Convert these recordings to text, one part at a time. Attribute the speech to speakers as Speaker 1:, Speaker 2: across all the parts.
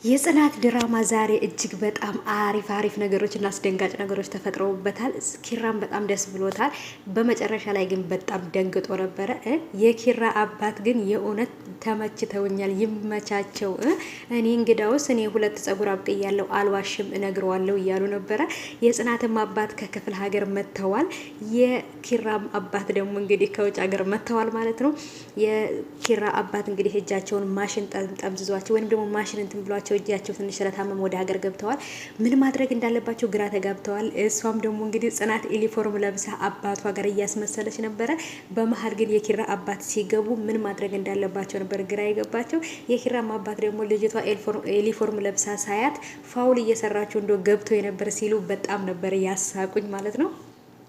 Speaker 1: የጽናት ድራማ ዛሬ እጅግ በጣም አሪፍ ነገሮች እና አስደንጋጭ ነገሮች ተፈጥረውበታል። ኪራም በጣም ደስ ብሎታል። በመጨረሻ ላይ ግን በጣም ደንግጦ ነበረ። የኪራ አባት ግን የእውነት ተመችተውኛል፣ ይመቻቸው። እኔ እንግዳውስ እኔ 2 ጸጉር አብቅያለሁ አልዋሽም እነግረዋለሁ እያሉ ነበረ። የጽናትም አባት ከክፍለ ሀገር መጥተዋል። የኪራም አባት ደግሞ እንግዲህ ከውጭ ሀገር መጥተዋል ማለት ነው። የኪራ አባት እንግዲህ እጃቸውን ማሽን ጠምዝዟቸው ወይም ደግሞ ማሽን እንትን ብሏቸው እጃቸው ትንሽ ስለታመም ወደ ሀገር ገብተዋል። ምን ማድረግ እንዳለባቸው ግራ ተጋብተዋል። እሷም ደግሞ እንግዲህ ጽናት ዩኒፎርም ለብሳ አባቷ ጋር እያስመሰለች ነበረ። በመሀል ግን የኪራ አባት ሲገቡ ምን ማድረግ እንዳለባቸው ነበር ግራ የገባቸው። የኪራም አባት ደግሞ ልጅቷ ዩኒፎርም ለብሳ ሳያት ፋውል እየሰራቸው እንደ ገብተው የነበር ሲሉ በጣም ነበር ያሳቁኝ ማለት ነው።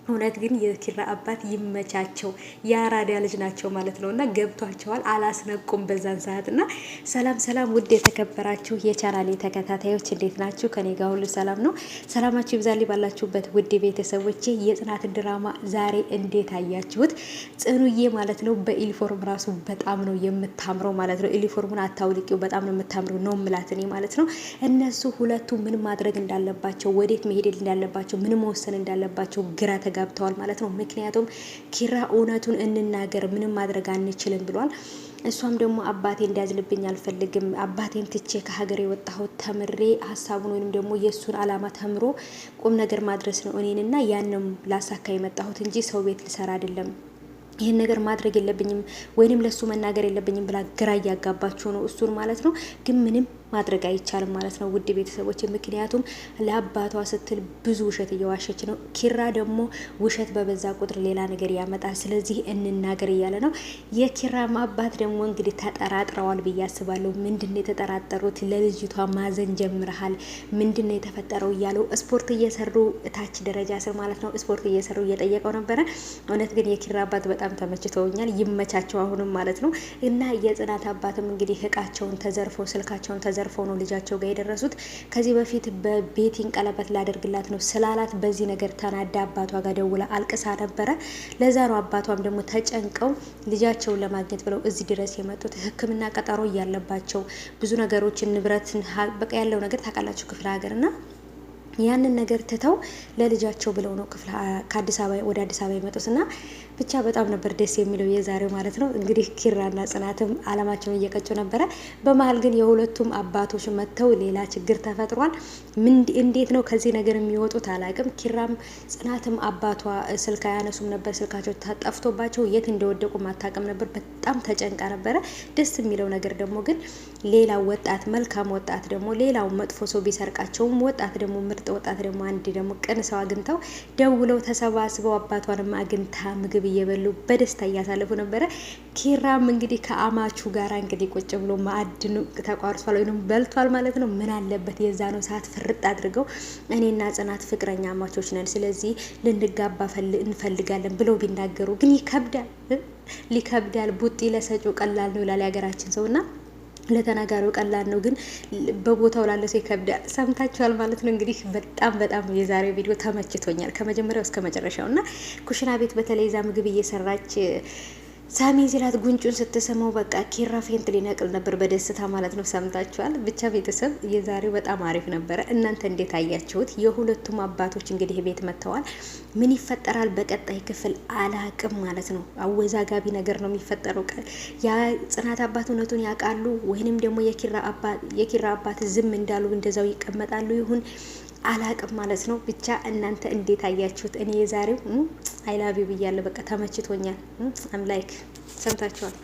Speaker 1: እውነት ግን የኪራ አባት ይመቻቸው፣ የአራዳ ልጅ ናቸው ማለት ነው። እና ገብቷቸዋል፣ አላስነቁም በዛን ሰዓት። እና ሰላም ውድ የተከበራችሁ የቻናሌ ተከታታዮች እንዴት ናችሁ? ከኔ ጋር ሁሉ ሰላም ነው። ሰላማችሁ ይብዛልኝ ባላችሁበት ውድ ቤተሰቦቼ። የጽናትን ድራማ ዛሬ እንዴት አያችሁት? ጽኑዬ ማለት ነው በዩኒፎርም ራሱ በጣም ነው የምታምረው ማለት ነው። ዩኒፎርሙን አታውልቂው፣ በጣም ነው የምታምረው ነው ምላት እኔ ማለት ነው። እነሱ ሁለቱ ምን ማድረግ እንዳለባቸው፣ ወዴት መሄድ እንዳለባቸው፣ ምን መወሰን እንዳለባቸው ግራ ተጋብተዋል ማለት ነው። ምክንያቱም ኪራ እውነቱን እንናገር ምንም ማድረግ አንችልም ብሏል። እሷም ደግሞ አባቴ እንዲያዝንብኝ አልፈልግም፣ አባቴን ትቼ ከሀገር የወጣሁት ተምሬ ሀሳቡን ወይም ደግሞ የእሱን አላማ ተምሮ ቁም ነገር ማድረስ ነው እኔንና ያንም ላሳካ የመጣሁት እንጂ ሰው ቤት ልሰራ አይደለም። ይህን ነገር ማድረግ የለብኝም ወይንም ለሱ መናገር የለብኝም ብላ ግራ እያጋባቸው ነው እሱን ማለት ነው። ግን ምንም ማድረግ አይቻልም ማለት ነው ውድ ቤተሰቦች። ምክንያቱም ለአባቷ ስትል ብዙ ውሸት እየዋሸች ነው። ኪራ ደግሞ ውሸት በበዛ ቁጥር ሌላ ነገር ያመጣል። ስለዚህ እንናገር እያለ ነው። የኪራም አባት ደግሞ እንግዲህ ተጠራጥረዋል ብዬ አስባለሁ። ምንድነው የተጠራጠሩት? ለልጅቷ ማዘን ጀምረሃል፣ ምንድነው የተፈጠረው እያለው ስፖርት እየሰሩ ታች ደረጃ ስር ማለት ነው ስፖርት እየሰሩ እየጠየቀው ነበረ። እውነት ግን የኪራ አባት በጣም ተመችተውኛል፣ ይመቻቸው አሁንም ማለት ነው። እና የጽናት አባትም እንግዲህ እቃቸውን ተዘርፈው ስልካቸውን ተዘርፈው ነው ልጃቸው ጋር የደረሱት። ከዚህ በፊት በቤቲን ቀለበት ላደርግላት ነው ስላላት በዚህ ነገር ተናዳ አባቷ ጋር ደውላ አልቅሳ ነበረ። ለዛ ነው አባቷም ደግሞ ተጨንቀው ልጃቸውን ለማግኘት ብለው እዚህ ድረስ የመጡት። ሕክምና ቀጠሮ እያለባቸው ብዙ ነገሮችን ንብረትን በቃ ያለው ነገር ታውቃላችሁ ክፍለ ሀገርና ያንን ነገር ትተው ለልጃቸው ብለው ነው ከአዲስ አበባ ወደ አዲስ አበባ የመጡትና ብቻ በጣም ነበር ደስ የሚለው የዛሬው ማለት ነው። እንግዲህ ኪራና ጽናትም አለማቸውን እየቀጩ ነበረ። በመሀል ግን የሁለቱም አባቶች መጥተው ሌላ ችግር ተፈጥሯል። እንዴት ነው ከዚህ ነገር የሚወጡት አላቅም። ኪራም ጽናትም አባቷ ስልክ አያነሱም ነበር፣ ስልካቸው ጠፍቶባቸው የት እንደወደቁ ማታቀም ነበር። በጣም ተጨንቃ ነበረ። ደስ የሚለው ነገር ደግሞ ግን ሌላው ወጣት መልካም ወጣት ደግሞ ሌላው መጥፎ ሰው ቢሰርቃቸውም ወጣት ደግሞ ወጣት ደግሞ አንድ ደግሞ ቅን ሰው አግኝተው ደውለው ተሰባስበው አባቷንም አግኝታ ምግብ እየበሉ በደስታ እያሳለፉ ነበረ። ኪራም እንግዲህ ከአማቹ ጋር እንግዲህ ቁጭ ብሎ ማዕድኑ ተቋርሷል ወይም በልቷል ማለት ነው። ምን አለበት የዛነው ሰዓት ፍርጥ አድርገው እኔና ጽናት ፍቅረኛ አማቾች ነን፣ ስለዚህ ልንጋባ እንፈልጋለን ብለው ቢናገሩ ግን ሊከብዳል። ቡጢ ለሰጩ ቀላል ነው ይላል የሀገራችን ሰውና ለተናጋሪው ቀላል ነው፣ ግን በቦታው ላለ ሰው ይከብዳል። ሰምታችኋል ማለት ነው። እንግዲህ በጣም የዛሬው ቪዲዮ ተመችቶኛል ከመጀመሪያው እስከ መጨረሻው እና ኩሽና ቤት በተለይ ዛ ምግብ እየሰራች ሳሚ ሲላት ጉንጩን ስትሰማው በቃ ኪራ ፌንት ሊነቅል ነበር በደስታ ማለት ነው። ሰምታችኋል። ብቻ ቤተሰብ የዛሬው በጣም አሪፍ ነበረ። እናንተ እንዴት አያችሁት? የሁለቱም አባቶች እንግዲህ ቤት መጥተዋል። ምን ይፈጠራል በቀጣይ ክፍል አላቅም ማለት ነው። አወዛጋቢ ነገር ነው የሚፈጠረው። ያ ጽናት አባት እውነቱን ያውቃሉ ወይንም ደግሞ የኪራ አባት ዝም እንዳሉ እንደዛው ይቀመጣሉ ይሁን አላቅም ማለት ነው። ብቻ እናንተ እንዴት አያችሁት? እኔ የዛሬው አይላቪ ብያለሁ። በቃ ተመችቶኛል። አም ላይክ ሰምታችኋል።